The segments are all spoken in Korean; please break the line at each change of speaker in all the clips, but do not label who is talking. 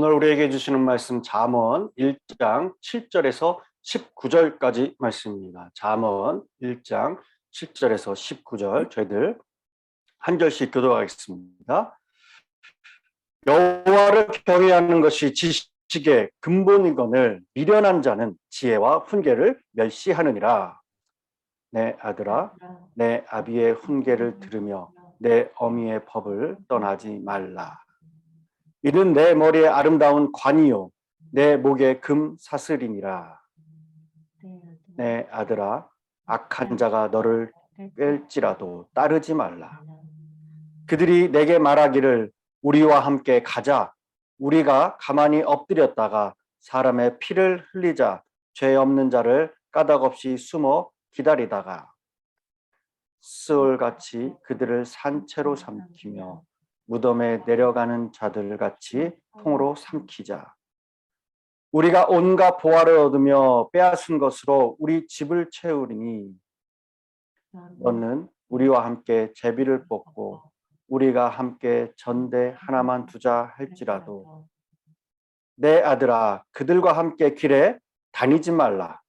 오늘 우리에게 주시는 말씀 잠언 1장 7절에서 19절까지 말씀입니다. 잠언 1장 7절에서 19절 저희들 한 절씩 교독하겠습니다. 여호와를 경외하는 것이 지식의 근본이거늘 미련한 자는 지혜와 훈계를 멸시하느니라. 내 아들아, 내 아비의 훈계를 들으며 내 어미의 법을 떠나지 말라. 이는 내 머리에 아름다운 관이요 내 목에 금 사슬이니라. 내 아들아, 악한 자가 너를 뺄지라도 따르지 말라. 그들이 내게 말하기를 우리와 함께 가자. 우리가 가만히 엎드렸다가 사람의 피를 흘리자. 죄 없는 자를 까닭없이 숨어 기다리다가 스올같이 그들을 산채로 삼키며 무덤에 내려가는 자들같이 통으로 삼키자. 우리가 온갖 보화를 얻으며 빼앗은 것으로 우리 집을 채우리니 너는 우리와 함께 제비를 뽑고 우리가 함께 전대 하나만 두자 할지라도 내 아들아, 그들과 함께 길에 다니지 말라.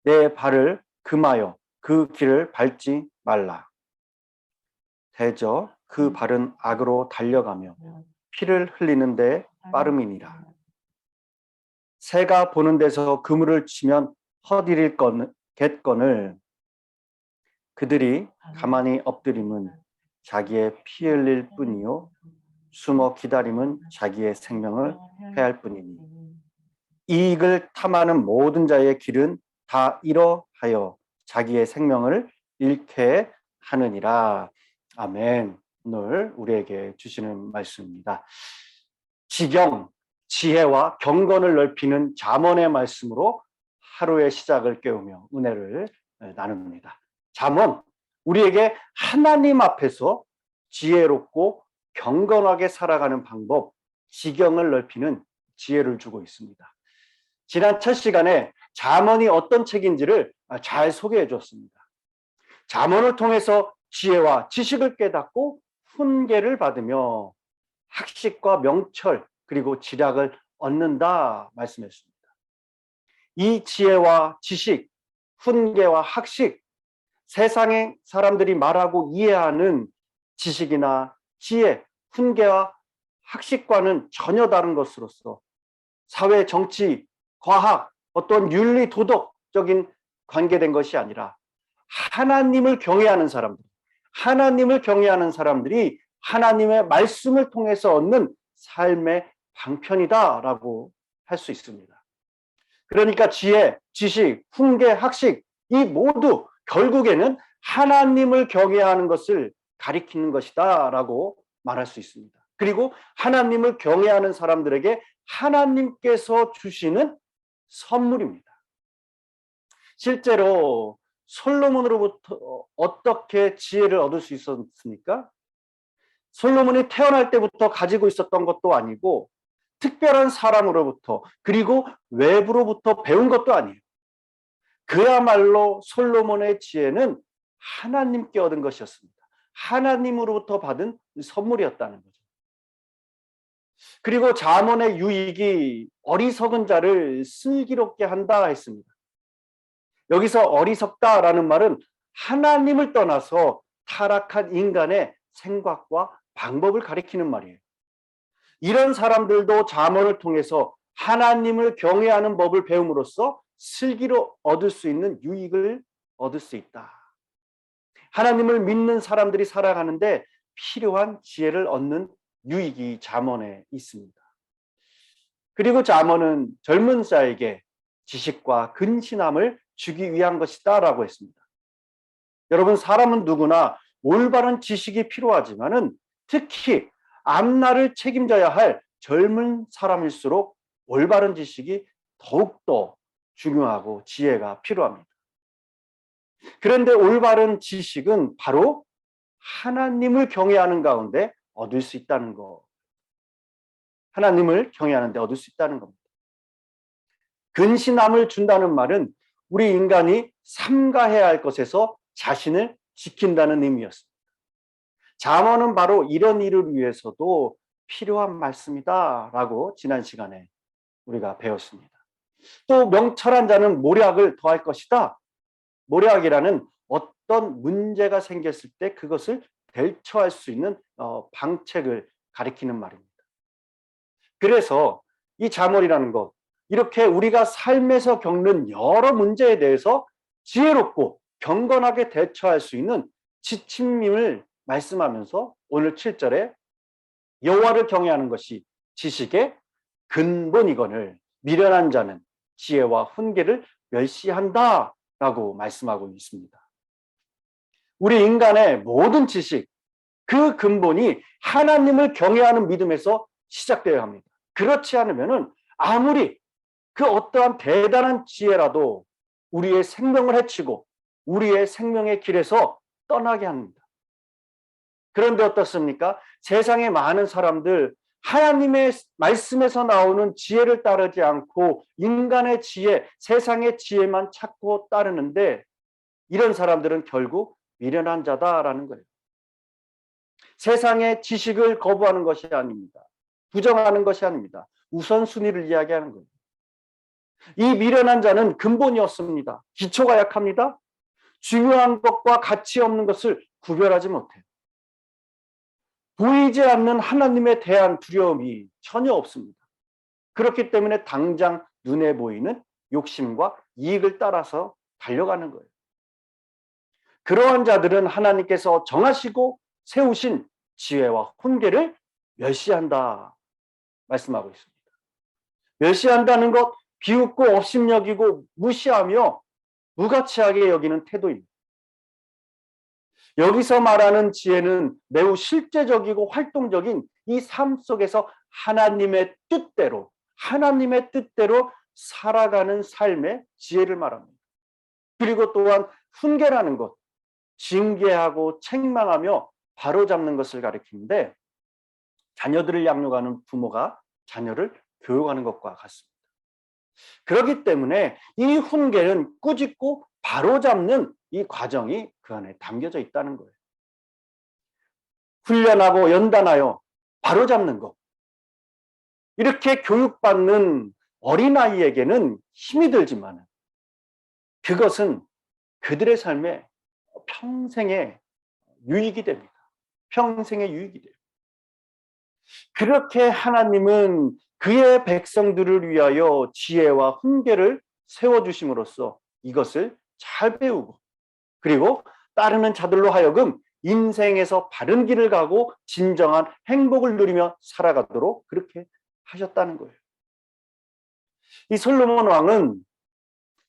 내 발을 금하여 그 길을 밟지 말라. 대저 그 발은 악으로 달려가며 피를 흘리는데 빠름이니라. 새가 보는 데서 그물을 치면 헛이릴 갯건을 그들이 가만히 엎드림은 자기의 피 흘릴 뿐이요 숨어 기다림은 자기의 생명을 해할 뿐이니 이익을 탐하는 모든 자의 길은 다 이러하여 자기의 생명을 잃게 하느니라. 아멘. 오늘 우리에게 주시는 말씀입니다. 지경, 지혜와 경건을 넓히는 잠언의 말씀으로 하루의 시작을 깨우며 은혜를 나눕니다. 잠언, 우리에게 하나님 앞에서 지혜롭고 경건하게 살아가는 방법, 지경을 넓히는 지혜를 주고 있습니다. 지난 첫 시간에 잠언이 어떤 책인지를 잘 소개해 줬습니다. 잠언을 통해서 지혜와 지식을 깨닫고 훈계를 받으며 학식과 명철 그리고 지략을 얻는다 말씀했습니다. 이 지혜와 지식, 훈계와 학식, 세상의 사람들이 말하고 이해하는 지식이나 지혜, 훈계와 학식과는 전혀 다른 것으로서 사회, 정치, 과학, 어떤 윤리, 도덕적인 관계된 것이 아니라 하나님을 경외하는 사람들이 하나님의 말씀을 통해서 얻는 삶의 방편이다라고 할 수 있습니다. 그러니까 지혜, 지식, 훈계, 학식 이 모두 결국에는 하나님을 경외하는 것을 가리키는 것이다라고 말할 수 있습니다. 그리고 하나님을 경외하는 사람들에게 하나님께서 주시는 선물입니다. 실제로 솔로몬으로부터 어떻게 지혜를 얻을 수 있었습니까? 솔로몬이 태어날 때부터 가지고 있었던 것도 아니고 특별한 사람으로부터 그리고 외부로부터 배운 것도 아니에요. 그야말로 솔로몬의 지혜는 하나님께 얻은 것이었습니다. 하나님으로부터 받은 선물이었다는 거죠. 그리고 잠언의 유익이 어리석은 자를 슬기롭게 한다 했습니다. 여기서 어리석다라는 말은 하나님을 떠나서 타락한 인간의 생각과 방법을 가리키는 말이에요. 이런 사람들도 잠언을 통해서 하나님을 경외하는 법을 배움으로써 슬기로 얻을 수 있는 유익을 얻을 수 있다. 하나님을 믿는 사람들이 살아가는데 필요한 지혜를 얻는 유익이 잠언에 있습니다. 그리고 잠언은 젊은 자에게 지식과 근신함을 주기 위한 것이다라고 했습니다. 여러분, 사람은 누구나 올바른 지식이 필요하지만은 특히 앞날을 책임져야 할 젊은 사람일수록 올바른 지식이 더욱더 중요하고 지혜가 필요합니다. 그런데 올바른 지식은 바로 하나님을 경외하는 가운데 얻을 수 있다는 거. 하나님을 경외하는데 얻을 수 있다는 겁니다. 근신함을 준다는 말은 우리 인간이 삼가해야 할 것에서 자신을 지킨다는 의미였습니다. 잠언은 바로 이런 일을 위해서도 필요한 말씀이다라고 지난 시간에 우리가 배웠습니다. 또 명철한 자는 모략을 더할 것이다. 모략이라는 어떤 문제가 생겼을 때 그것을 대처할 수 있는 방책을 가리키는 말입니다. 그래서 이 자몰이라는 것, 이렇게 우리가 삶에서 겪는 여러 문제에 대해서 지혜롭고 경건하게 대처할 수 있는 지침임을 말씀하면서 오늘 7절에 여호와를 경외하는 것이 지식의 근본이거늘 미련한 자는 지혜와 훈계를 멸시한다라고 말씀하고 있습니다. 우리 인간의 모든 지식, 그 근본이 하나님을 경외하는 믿음에서 시작되어야 합니다. 그렇지 않으면 아무리 그 어떠한 대단한 지혜라도 우리의 생명을 해치고 우리의 생명의 길에서 떠나게 합니다. 그런데 어떻습니까? 세상의 많은 사람들 하나님의 말씀에서 나오는 지혜를 따르지 않고 인간의 지혜, 세상의 지혜만 찾고 따르는데 이런 사람들은 결국 미련한 자다라는 거예요. 세상의 지식을 거부하는 것이 아닙니다. 부정하는 것이 아닙니다. 우선순위를 이야기하는 거예요. 이 미련한 자는 근본이 없습니다. 기초가 약합니다. 중요한 것과 가치 없는 것을 구별하지 못해요. 보이지 않는 하나님에 대한 두려움이 전혀 없습니다. 그렇기 때문에 당장 눈에 보이는 욕심과 이익을 따라서 달려가는 거예요. 그러한 자들은 하나님께서 정하시고 세우신 지혜와 훈계를 멸시한다 말씀하고 있습니다. 멸시한다는 것, 비웃고 업신여기고 무시하며 무가치하게 여기는 태도입니다. 여기서 말하는 지혜는 매우 실제적이고 활동적인 이 삶 속에서 하나님의 뜻대로 살아가는 삶의 지혜를 말합니다. 그리고 또한 훈계라는 것, 징계하고 책망하며 바로잡는 것을 가리키는데 자녀들을 양육하는 부모가 자녀를 교육하는 것과 같습니다. 그렇기 때문에 이 훈계는 꾸짖고 바로잡는 이 과정이 그 안에 담겨져 있다는 거예요. 훈련하고 연단하여 바로잡는 것. 이렇게 교육받는 어린아이에게는 힘이 들지만 그것은 그들의 삶에 평생의 유익이 됩니다. 평생의 유익이 돼요. 그렇게 하나님은 그의 백성들을 위하여 지혜와 훈계를 세워주심으로써 이것을 잘 배우고 그리고 따르는 자들로 하여금 인생에서 바른 길을 가고 진정한 행복을 누리며 살아가도록 그렇게 하셨다는 거예요. 이 솔로몬 왕은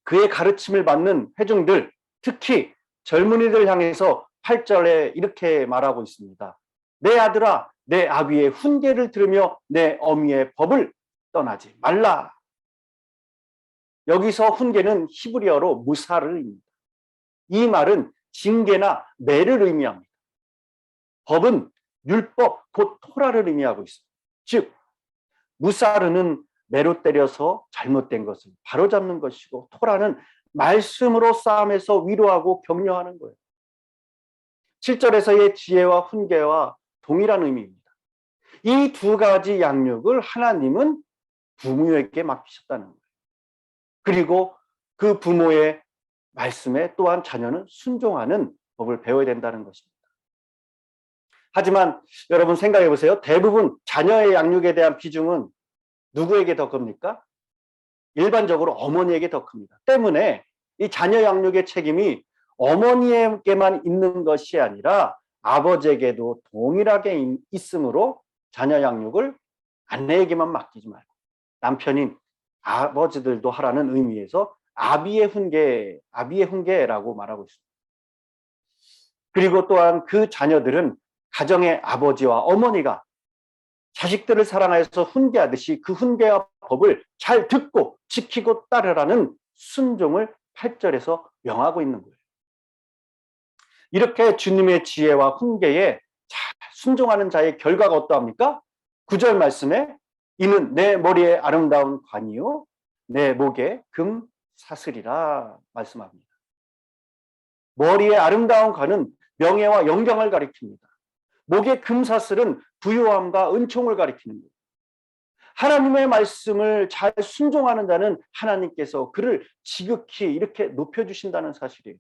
그의 가르침을 받는 회중들, 특히 젊은이들 향해서 8절에 이렇게 말하고 있습니다. 내 아들아, 내 아비의 훈계를 들으며 내 어미의 법을 떠나지 말라. 여기서 훈계는 히브리어로 무사를 의미합니다. 이 말은 징계나 매를 의미합니다. 법은 율법, 곧 토라를 의미하고 있습니다. 즉 무사르는 매로 때려서 잘못된 것을 바로잡는 것이고 토라는 말씀으로 싸움에서 위로하고 격려하는 거예요. 7절에서의 지혜와 훈계와 동일한 의미입니다. 이 두 가지 양육을 하나님은 부모에게 맡기셨다는 거예요. 그리고 그 부모의 말씀에 또한 자녀는 순종하는 법을 배워야 된다는 것입니다. 하지만 여러분 생각해 보세요. 대부분 자녀의 양육에 대한 비중은 누구에게 더 큽니까? 일반적으로 어머니에게 더 큽니다. 때문에 이 자녀 양육의 책임이 어머니에게만 있는 것이 아니라 아버지에게도 동일하게 있으므로 자녀 양육을 아내에게만 맡기지 말고 남편인 아버지들도 하라는 의미에서 아비의 훈계라고 말하고 있습니다. 그리고 또한 그 자녀들은 가정의 아버지와 어머니가 자식들을 사랑하여서 훈계하듯이 그 훈계와 법을 잘 듣고 지키고 따르라는 순종을 8절에서 명하고 있는 거예요. 이렇게 주님의 지혜와 훈계에 잘 순종하는 자의 결과가 어떠합니까? 9절 말씀에 이는 내 머리에 아름다운 관이요 내 목에 금 사슬이라 말씀합니다. 머리에 아름다운 관은 명예와 영광을 가리킵니다. 목의 금사슬은 부요함과 은총을 가리키는 거예요. 하나님의 말씀을 잘 순종하는 자는 하나님께서 그를 지극히 이렇게 높여주신다는 사실이에요.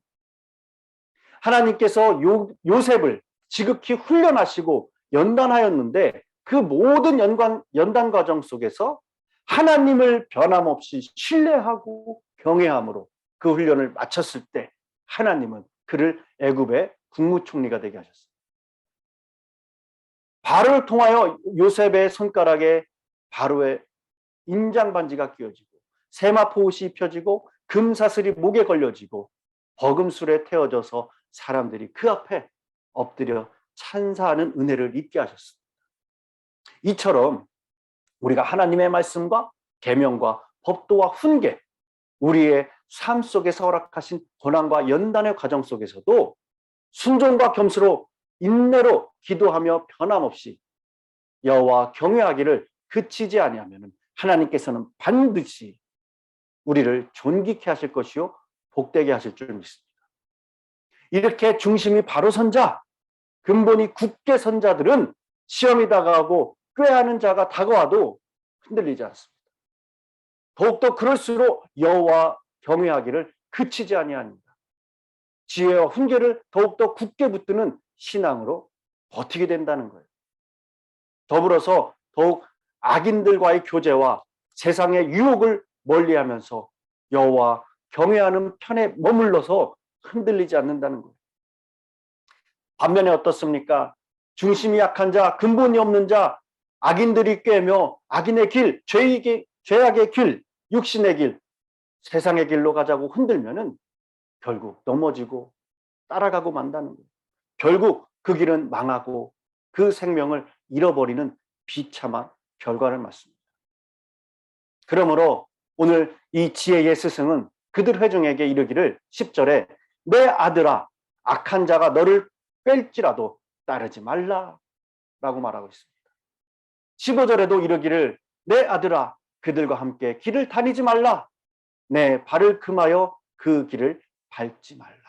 하나님께서 요셉을 지극히 훈련하시고 연단하였는데 그 모든 연단 과정 속에서 하나님을 변함없이 신뢰하고 경외함으로 그 훈련을 마쳤을 때 하나님은 그를 애굽의 국무총리가 되게 하셨어요. 바로를 통하여 요셉의 손가락에 바로의 인장반지가 끼워지고 세마포 옷이 입혀지고 금사슬이 목에 걸려지고 버금술에 태워져서 사람들이 그 앞에 엎드려 찬사하는 은혜를 입게 하셨습니다. 이처럼 우리가 하나님의 말씀과 계명과 법도와 훈계, 우리의 삶 속에서 허락하신 고난과 연단의 과정 속에서도 순종과 겸수로 인내로 기도하며 변함없이 여호와 경외하기를 그치지 아니하면 하나님께서는 반드시 우리를 존귀케 하실 것이요 복되게 하실 줄 믿습니다. 이렇게 중심이 바로 선 자, 근본이 굳게 선 자들은 시험이 다가오고 꾀하는 자가 다가와도 흔들리지 않습니다. 더욱더 그럴수록 여호와 경외하기를 그치지 아니합니다. 지혜와 훈계를 더욱더 굳게 붙드는 신앙으로 버티게 된다는 거예요. 더불어서 더욱 악인들과의 교제와 세상의 유혹을 멀리하면서 여호와 경외하는 편에 머물러서 흔들리지 않는다는 거예요. 반면에 어떻습니까? 중심이 약한 자, 근본이 없는 자, 악인들이 꿰며 악인의 길, 죄악의 길, 육신의 길, 세상의 길로 가자고 흔들면은 결국 넘어지고 따라가고 만다는 거예요. 결국 그 길은 망하고 그 생명을 잃어버리는 비참한 결과를 맞습니다. 그러므로 오늘 이 지혜의 스승은 그들 회중에게 이르기를 10절에 내 아들아 악한 자가 너를 뺄지라도 따르지 말라 라고 말하고 있습니다. 15절에도 이르기를 내 아들아 그들과 함께 길을 다니지 말라 내 발을 금하여 그 길을 밟지 말라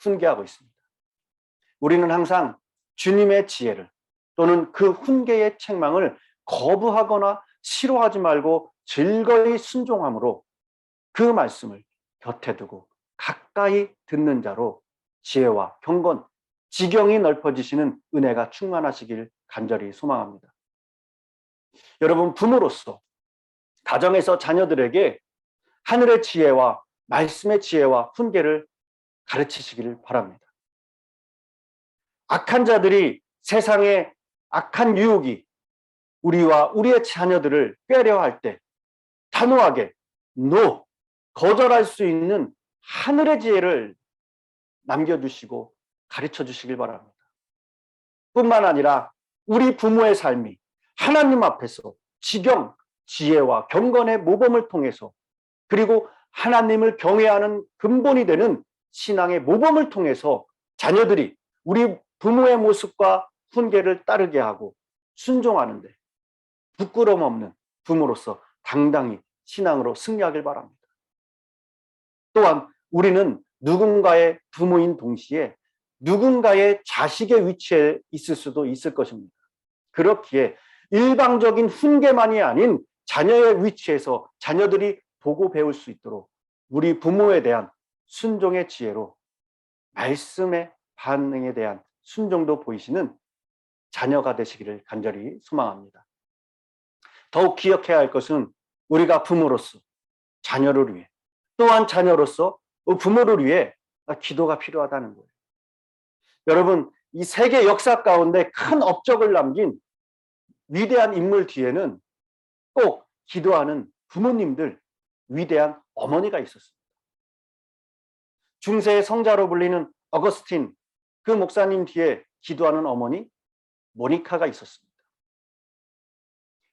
훈계하고 있습니다. 우리는 항상 주님의 지혜를 또는 그 훈계의 책망을 거부하거나 싫어하지 말고 즐거이 순종함으로 그 말씀을 곁에 두고 가까이 듣는 자로 지혜와 경건, 지경이 넓어지시는 은혜가 충만하시길 간절히 소망합니다. 여러분, 부모로서 가정에서 자녀들에게 하늘의 지혜와 말씀의 지혜와 훈계를 가르치시기를 바랍니다. 악한 자들이 세상의 악한 유혹이 우리와 우리의 자녀들을 꾀려 할 때 단호하게 NO, 거절할 수 있는 하늘의 지혜를 남겨주시고 가르쳐 주시길 바랍니다. 뿐만 아니라 우리 부모의 삶이 하나님 앞에서 지경, 지혜와 경건의 모범을 통해서 그리고 하나님을 경외하는 근본이 되는 신앙의 모범을 통해서 자녀들이 우리 부모의 모습과 훈계를 따르게 하고 순종하는데 부끄러움 없는 부모로서 당당히 신앙으로 승리하길 바랍니다. 또한 우리는 누군가의 부모인 동시에 누군가의 자식의 위치에 있을 수도 있을 것입니다. 그렇기에 일방적인 훈계만이 아닌 자녀의 위치에서 자녀들이 보고 배울 수 있도록 우리 부모에 대한 순종의 지혜로 말씀의 반응에 대한 순종도 보이시는 자녀가 되시기를 간절히 소망합니다. 더욱 기억해야 할 것은 우리가 부모로서 자녀를 위해 또한 자녀로서 부모를 위해 기도가 필요하다는 거예요. 여러분, 이 세계 역사 가운데 큰 업적을 남긴 위대한 인물 뒤에는 꼭 기도하는 부모님들, 위대한 어머니가 있었습니다. 중세의 성자로 불리는 어거스틴, 그 목사님 뒤에 기도하는 어머니 모니카가 있었습니다.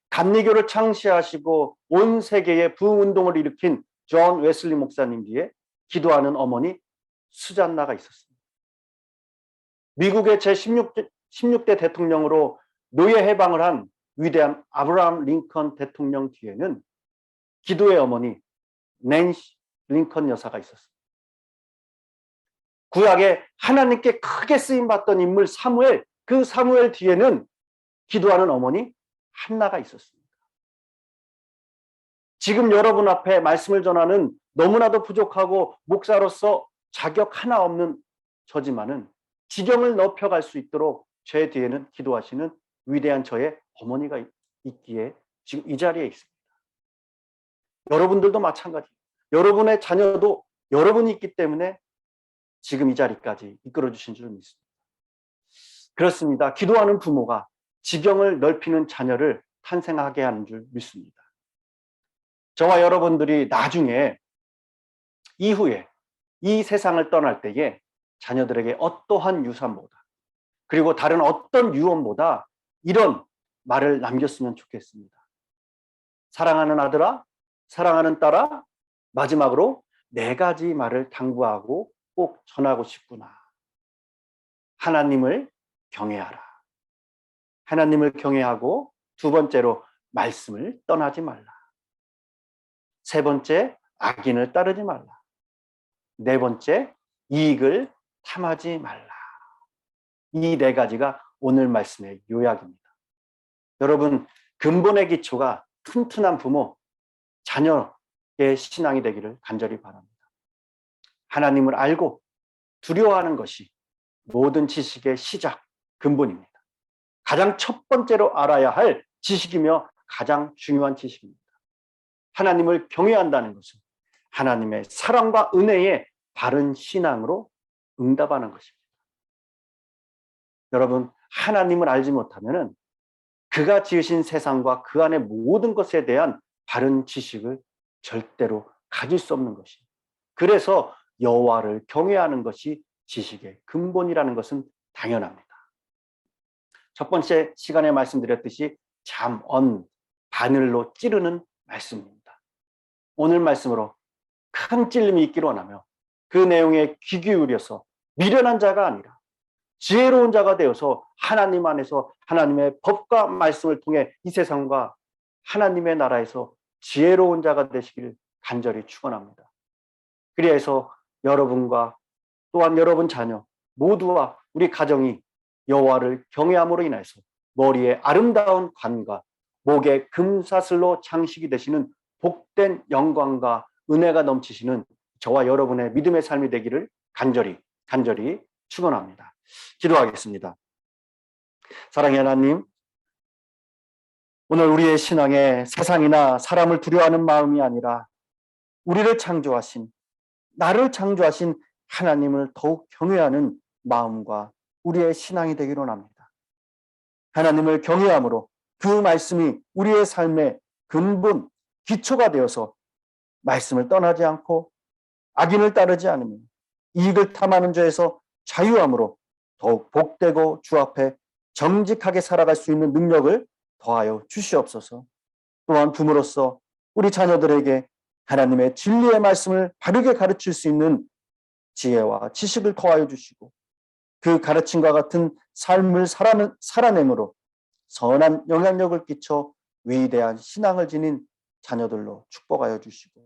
감리교를 창시하시고 온 세계에 부흥운동을 일으킨 존 웨슬리 목사님 뒤에 기도하는 어머니 수잔나가 있었습니다. 미국의 제16대 대통령으로 노예 해방을 한 위대한 아브라함 링컨 대통령 뒤에는 기도의 어머니 낸시 링컨 여사가 있었습니다. 구약에 하나님께 크게 쓰임받던 인물 사무엘, 그 사무엘 뒤에는 기도하는 어머니 한나가 있었습니다. 지금 여러분 앞에 말씀을 전하는 너무나도 부족하고 목사로서 자격 하나 없는 저지만은 지경을 넓혀갈 수 있도록 제 뒤에는 기도하시는 위대한 저의 어머니가 있기에 지금 이 자리에 있습니다. 여러분들도 마찬가지. 여러분의 자녀도 여러분이 있기 때문에 지금 이 자리까지 이끌어 주신 줄 믿습니다. 그렇습니다. 기도하는 부모가 지경을 넓히는 자녀를 탄생하게 하는 줄 믿습니다. 저와 여러분들이 나중에 이후에 이 세상을 떠날 때에 자녀들에게 어떠한 유산보다 그리고 다른 어떤 유언보다 이런 말을 남겼으면 좋겠습니다. 사랑하는 아들아, 사랑하는 딸아, 마지막으로 4가지 말을 당부하고 꼭 전하고 싶구나. 하나님을 경외하라. 하나님을 경외하고 2번째로 말씀을 떠나지 말라. 3번째, 악인을 따르지 말라. 4번째, 이익을 탐하지 말라. 이 4가지가 오늘 말씀의 요약입니다. 여러분, 근본의 기초가 튼튼한 부모, 자녀의 신앙이 되기를 간절히 바랍니다. 하나님을 알고 두려워하는 것이 모든 지식의 시작, 근본입니다. 가장 첫 번째로 알아야 할 지식이며 가장 중요한 지식입니다. 하나님을 경외한다는 것은 하나님의 사랑과 은혜에 바른 신앙으로 응답하는 것입니다. 여러분, 하나님을 알지 못하면 그가 지으신 세상과 그 안의 모든 것에 대한 바른 지식을 절대로 가질 수 없는 것입니다. 그래서 여호와를 경외하는 것이 지식의 근본이라는 것은 당연합니다. 첫 번째 시간에 말씀드렸듯이 잠언, 바늘로 찌르는 말씀입니다. 오늘 말씀으로 큰 찔림이 있기를 원하며 그 내용에 귀 기울여서 미련한 자가 아니라 지혜로운 자가 되어서 하나님 안에서 하나님의 법과 말씀을 통해 이 세상과 하나님의 나라에서 지혜로운 자가 되시기를 간절히 축원합니다. 그래서 여러분과 또한 여러분 자녀 모두와 우리 가정이 여호와를 경외함으로 인해서 머리에 아름다운 관과 목에 금사슬로 장식이 되시는 복된 영광과 은혜가 넘치시는 저와 여러분의 믿음의 삶이 되기를 간절히 축원합니다. 기도하겠습니다. 사랑의 하나님, 오늘 우리의 신앙에 세상이나 사람을 두려워하는 마음이 아니라 우리를 창조하신, 나를 창조하신 하나님을 더욱 경외하는 마음과 우리의 신앙이 되기를 원합니다. 하나님을 경외함으로 그 말씀이 우리의 삶의 근본, 기초가 되어서 말씀을 떠나지 않고 악인을 따르지 않으며 이익을 탐하는 죄에서 자유함으로 더욱 복되고 주 앞에 정직하게 살아갈 수 있는 능력을 더하여 주시옵소서. 또한 부모로서 우리 자녀들에게 하나님의 진리의 말씀을 바르게 가르칠 수 있는 지혜와 지식을 더하여 주시고 그 가르침과 같은 삶을 살아내므로 선한 영향력을 끼쳐 위대한 신앙을 지닌 자녀들로 축복하여 주시고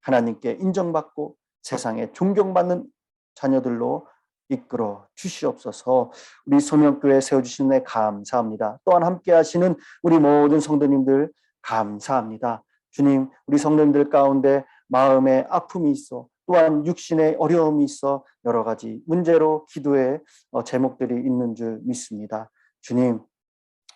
하나님께 인정받고 세상에 존경받는 자녀들로 이끌어 주시옵소서. 우리 소명교회 세워주신 데 감사합니다. 또한 함께 하시는 우리 모든 성도님들 감사합니다. 주님, 우리 성도님들 가운데 마음의 아픔이 있어 또한 육신의 어려움이 있어 여러 가지 문제로 기도의 제목들이 있는 줄 믿습니다.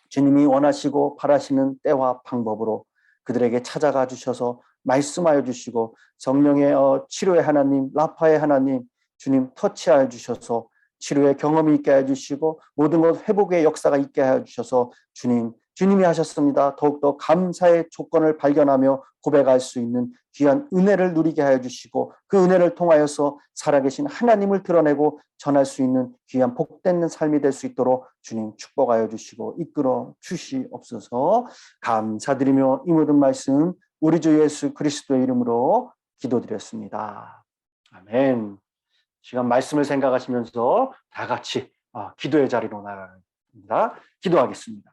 주님이 원하시고 바라시는 때와 방법으로 그들에게 찾아가 주셔서 말씀하여 주시고 성령의 치료의 하나님, 라파의 하나님, 주님 터치하여 주셔서 치료의 경험이 있게 해주시고 모든 것 회복의 역사가 있게 해주셔서 주님이 하셨습니다. 더욱더 감사의 조건을 발견하며 고백할 수 있는 귀한 은혜를 누리게 하여 주시고 그 은혜를 통하여서 살아계신 하나님을 드러내고 전할 수 있는 귀한 복된 삶이 될 수 있도록 주님 축복하여 주시고 이끌어 주시옵소서. 감사드리며 이 모든 말씀 우리 주 예수 그리스도의 이름으로 기도드렸습니다. 아멘. 시간 말씀을 생각하시면서 다 같이 기도의 자리로 나갑니다. 기도하겠습니다.